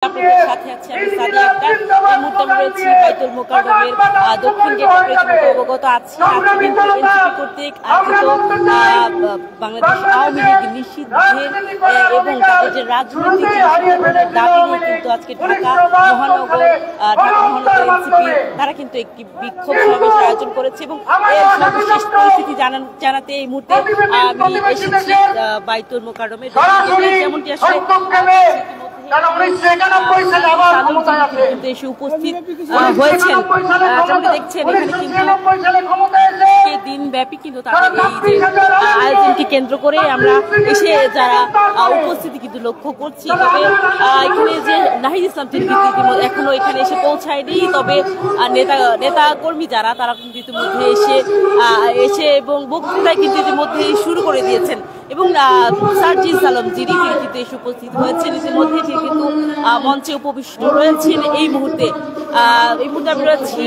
আপনাদের সাথে আছি আমি সাদিয়া আক্তার। এই মুহূর্তে আমি রয়েছি বাইতুল মোকাররমের দক্ষিণ গেটে অবগত আছি। আজকে কিন্তু এনসিপি কর্তৃক আয়োজিত বাংলাদেশ আওয়ামী লীগ নিষিদ্ধের এবং তাদের যে রাজনৈতিক দাবি নিয়ে কিন্তু আজকে ঢাকা মহানগর এনসিপি তারা কিন্তু একটি বিক্ষোভ সমাবেশের আয়োজন করেছে এবং এর সর্বশেষ পরিস্থিতি জানাতে এই মুহূর্তে আমি এসেছি বাইতুল মোকাররমের যেমনটি আসলে এসে উপস্থিত হয়েছেন। দেখছেন এখানে কিন্তু দিন ব্যাপী কিন্তু তাদের এই যে আয়োজনকে কেন্দ্র করে আমরা এসে যারা উপস্থিতি কিন্তু লক্ষ্য করছি। তবে এখানে যে নাহিদ ইসলাম তিনি কিন্তু এখনো এখানে এসে পৌঁছায়নি। তবে নেতা কর্মী যারা তারা কিন্তু ইতিমধ্যে এসে এবং বক্তৃতায় কিন্তু ইতিমধ্যে শুরু করে দিয়েছেন এবং সার্জিস আলম যিনি তিনি কিন্তু এসে উপস্থিত হয়েছেন ইতিমধ্যে কিন্তু মঞ্চে উপবিষ্ট রয়েছেন। এই মুহূর্তে আমি রয়েছি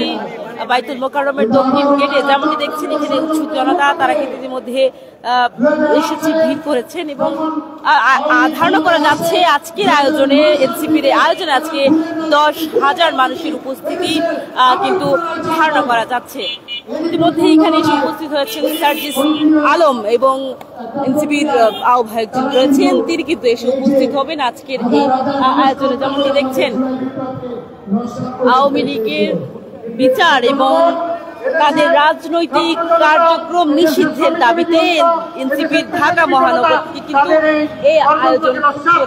বাইতুল মোকাররমের দক্ষিণ গেটে। যেমনটি দেখছেন এখানে উৎসুক জনতা তারা কিন্তু ইতিমধ্যে এসেছে, ভিড় করেছেন এবং ধারণা করা যাচ্ছে আজকের আয়োজনে এনসিপির আয়োজনে আজকে 10,000 মানুষের উপস্থিতি কিন্তু ধারণা করা যাচ্ছে। ইতিমধ্যে এখানে এসে উপস্থিত হয়েছেন সার্জিস আলম এবং এনসিপির আহ্বায়ক যিনি রয়েছেন তিনি কিন্তু এসে উপস্থিত হবেন আজকের এই আয়োজনে। যেমনটি দেখছেন আওয়ামী লীগের বিচার এবং তাদের রাজনৈতিক কার্যক্রম নিষিদ্ধের দাবিতে এনসিপির ঢাকা মহানগর কিন্তু এই আয়োজন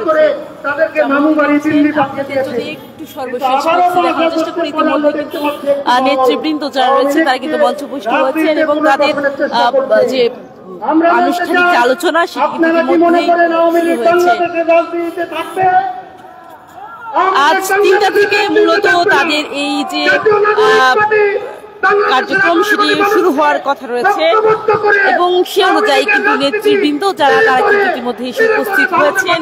করেছে। একটু সর্বশেষ দেখার চেষ্টা করি ইতিমধ্যে কিন্তু নেতৃবৃন্দ যারা রয়েছে তারা কিন্তু মঞ্চ উপস্থিত হয়েছেন এবং তাদের যে আনুষ্ঠানিক যে আলোচনা সেটি কিন্তু ইতিমধ্যেই হয়েছে। আজ 3টা থেকে মূলত তাদের এই যে কার্যক্রম সেটি শুরু হওয়ার কথা রয়েছে এবং সে অনুযায়ী কিন্তু নেতৃবৃন্দ যারা তারা কিন্তু ইতিমধ্যে এসে উপস্থিত হয়েছেন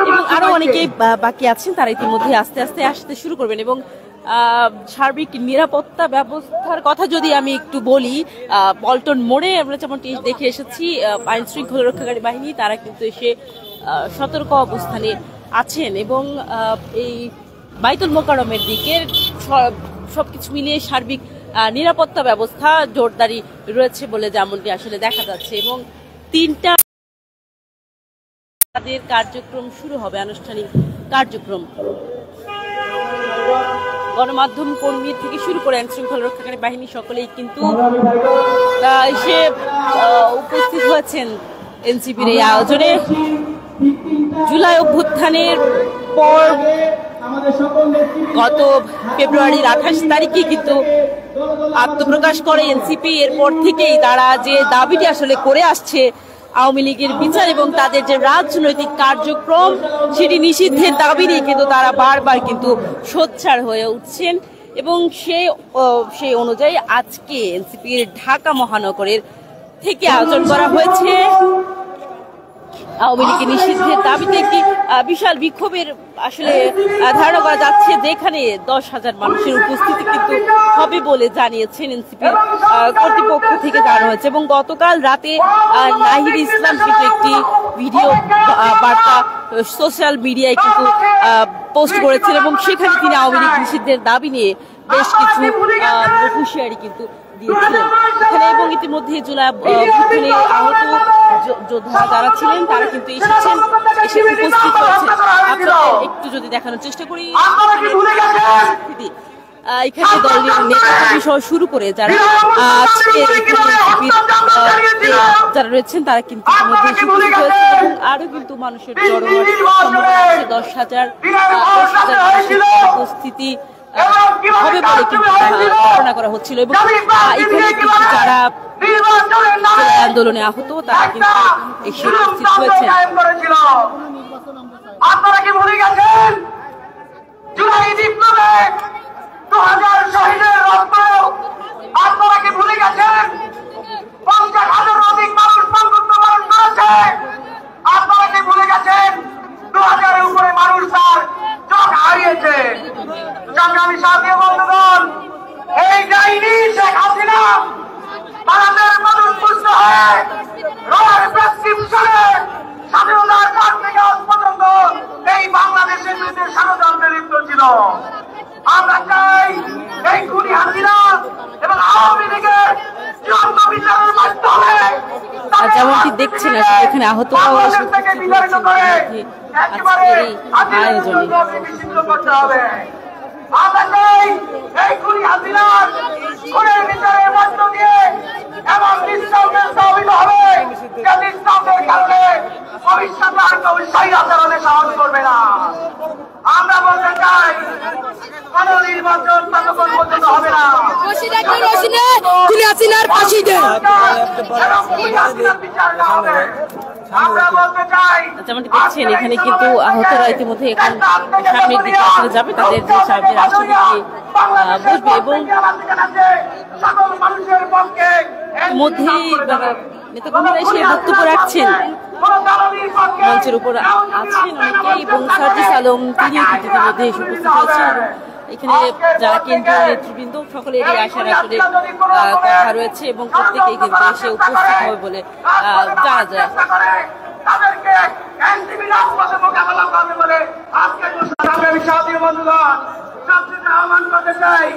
এবং আরো অনেকেই বাকি আছেন তারা ইতিমধ্যে আস্তে আস্তে আসতে শুরু করবেন। এবং সার্বিক নিরাপত্তা ব্যবস্থার কথা যদি আমি একটু বলি, পল্টন মোড়ে আমরা যেমনটি দেখে এসেছি আইন শৃঙ্খলা রক্ষাকারী বাহিনী তারা কিন্তু এসে সতর্ক অবস্থানে আছেন এবং এই বাইতুল মোকাররমের দিকে সবকিছু মিলিয়ে সার্বিক নিরাপত্তা ব্যবস্থা জোরদারি রয়েছে বলে যেমনটি আসলে দেখা যাচ্ছে এবং 3টা তাদের কার্যক্রম শুরু হবে, আনুষ্ঠানিক কার্যক্রম। গণমাধ্যম কর্মী থেকে শুরু করে আইন শৃঙ্খলা রক্ষাকারী বাহিনী সকলেই কিন্তু এসে উপস্থিত হয়েছেন এনসিপির এই আয়োজনে। জুলাই অভ্যুত্থানের পর গত ফেব্রুয়ারির 28 তারিখে কিন্তু আত্মপ্রকাশ করে এনসিপি। এরপর থেকেই তারা যে দাবিটি আসলে করে আসছে আওয়ামী লীগের বিচার এবং তাদের যে রাজনৈতিক কার্যক্রম সেটি নিষিদ্ধের দাবি নিয়ে কিন্তু তারা বারবার কিন্তু সোচ্চার হয়ে উঠছেন এবং সেই অনুযায়ী আজকে এনসিপির ঢাকা মহানগরের থেকে আয়োজন করা হয়েছে আওয়ামী লীগের নিষিদ্ধের দাবিতে একটি বিশাল বিক্ষোভের আসলে ধারণা করা যাচ্ছে, যেখানে 10,000 মানুষের উপস্থিতি কিন্তু হবে বলে জানিয়েছেন এনসিপির কর্তৃপক্ষ থেকে জানানো হয়েছে। এবং গতকাল রাতে নাহিদ ইসলাম কিন্তু একটি ভিডিও বার্তা সোশ্যাল মিডিয়ায় কিন্তু পোস্ট করেছেন এবং সেখানে তিনি আওয়ামী লীগ নিষিদ্ধের দাবি নিয়ে বেশ কিছু হুঁশিয়ারি কিন্তু দিয়েছিলেন এখানে। এবং ইতিমধ্যে জুলাই অভ্যুত্থানে আহত যোদ্ধারা যারা ছিলেন তারা কিন্তু এসেছেন, এসে উপস্থিত হয়েছে। আপনারা একটু যদি দেখানোর চেষ্টা করি এখানে দলীয় নেতাকর্মী সহ শুরু করে যারা আজকে যারা রয়েছেন তারা কিন্তু উপস্থিত হয়েছে এবং আরো কিন্তু মানুষের জড়ো 10,000 উপস্থিতি হবে বলে কিন্তু ধারণা করা হচ্ছিল এবং এখানে কিন্তু যারা আন্দোলনে আহত তারা কিন্তু এসে উপস্থিত হয়েছে। আপনারা কি ভুলে গেছেন জুলাই বিপ্লবে 2000 শহীদের রক্ত? আপনারা কি ভুলে গেছেন 50,000 অধিক মানুষ মৃত্যুবরণ করেছে? আপনারা কি ভুলে গেছেন 2000-এর উপরে মানুষ তার চোখ হারিয়েছে? সংগ্রামী সাথী বন্ধুগণ, এই ডাইনি শেখ হাসিনা ভারতের মানুষ পুষ্ট হয়ে রয়ের প্রেসক্রিপশনে স্বাধীনতার পর থেকে আজ পর্যন্ত এই বাংলাদেশের আমরা চাই এই খুনি হাসিনা এবং আওয়ামী লীগের চূড়ান্ত বিচারের মাধ্যমে যেমনটি দেখছেন আসলে এখানে আহতরাও থেকে বিতাড়িত করে একেবারে আয়োজনে নিষিদ্ধ করতে হবে। আমরা চাই এই খুনি হাসিনার খুনের বিচারের মধ্য দিয়ে এবং নিঃসন্দেহে সাবিত হবে যে নিঃসন্দেহের কারণে ভবিষ্যতে আর কেউ সেই আচরণে সাহস করবে না। আমরা বলতে চাই কোন নির্বাচন ততক্ষণ পর্যন্ত হবে না আমরা বলতে চাই। যেমনটি দেখছেন এখানে কিন্তু আহতরা ইতিমধ্যে এখন সামনের দিকে আসলে যাবে, তাদের যে সামনের আসলে গিয়ে বসবে এবং মধ্যেই নেতাকর্মীরা এসে বক্তব্য রাখছেন। মঞ্চের উপর আছেন অনেকেই এবং সার্জিস আলম তিনিও কিন্তু ইতিমধ্যে এসে উপস্থিত হয়েছেন। এখানে যারা কেন্দ্রীয় নেতৃবৃন্দ সকলেরই আসার আসলে কথা রয়েছে এবং প্রত্যেকেই কিন্তু এসে উপস্থিত হবে বলে জানা যায়। তাদেরকে এনসিপি রাজপথে মোকাবেলা করবে বলে আজকে আমি সাথী বন্ধুগণ সবচেয়ে আহ্বান করতে চাই,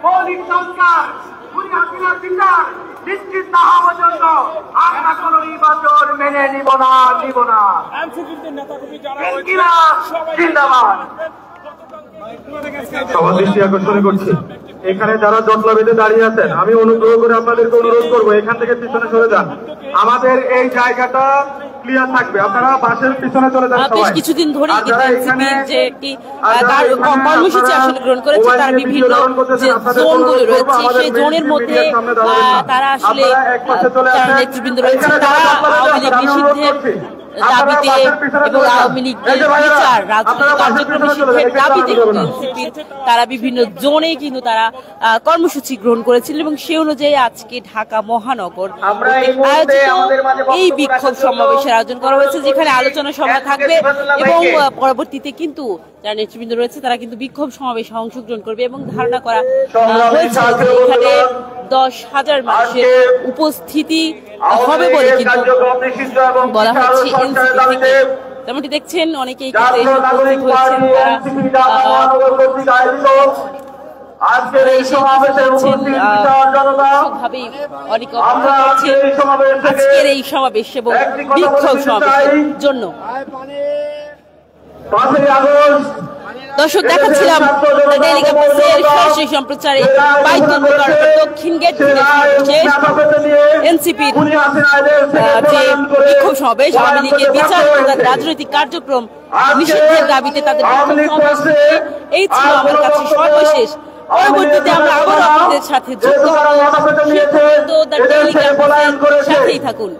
মৌলিক সংস্কার খুনি হাসিনার বিচার নিশ্চিত না হওয়া পর্যন্ত আমরা কোন নির্বাচন মেনে নিব না। জিন্দাবাদ। সবার দৃষ্টি আকর্ষণ করছি, এখানে যারা জটলা বেঁধে দাঁড়িয়ে আছেন আমি অনুগ্রহ করে আপনাদেরকে অনুরোধ করবো এখান থেকে পিছনে সরে যান। আমাদের এই জায়গাটা ক্লিয়ার থাকবে, আপনারা বাসের পিছনে চলে যান। বেশ কিছুদিন ধরে কিন্তু এনসিপির যে একটি কর্মসূচি আসলে গ্রহণ করেছে, তার বিভিন্ন যে জোনগুলো রয়েছে সেই জোনের মধ্যে তারা আসলে যারা নেতৃবৃন্দ রয়েছে তারা আওয়ামী লীগ নিষিদ্ধের দাবিতে এবং আওয়ামী লীগের বিচার রাজনৈতিক কার্যক্রম নিষিদ্ধের দাবিতে এনসিপির তারা বিভিন্ন জোনে কিন্তু তারা কর্মসূচি গ্রহণ করেছিল এবং সে অনুযায়ী আজকে ঢাকা মহানগর আয়োজিত এই বিক্ষোভ সমাবেশের আয়োজন করা হয়েছে, যেখানে আলোচনা সভা থাকবে এবং পরবর্তীতে কিন্তু যারা নেতৃবৃন্দ রয়েছে তারা কিন্তু বিক্ষোভ সমাবেশে অংশগ্রহণ করবে এবং ধারণা করা হয়েছে যে এখানে 10,000 মানুষের উপস্থিতি হবে বলে কিন্তু বলা হচ্ছে এনসিপি থেকে। যেমনটি দেখছেন অনেকেই কিন্তু এসে উপস্থিত হয়েছেন, আজকের এই সমাবেশ এবং বিক্ষোভ সমাবেশের জন্য। দর্শক দেখাচ্ছিলাম ডেইলি ক্যাম্পাসের সরাসরি সম্প্রচারে বাইতুল মোকাররমের দক্ষিণ গেট থেকে শেষ এনসিপির যে বিক্ষোভ সমাবেশ আওয়ামী লীগের বিচার রাজনৈতিক কার্যক্রম নিষিদ্ধের দাবিতে তাদের বিক্ষোভ সমাবেশ। এই ছিল আমার কাছে সর্বশেষ। পরবর্তীতে আমরা আবার আপনাদের সাথে যুক্ত হব, সে পর্যন্ত দ্য ডেইলি ক্যাম্পাসের সাথেই থাকুন।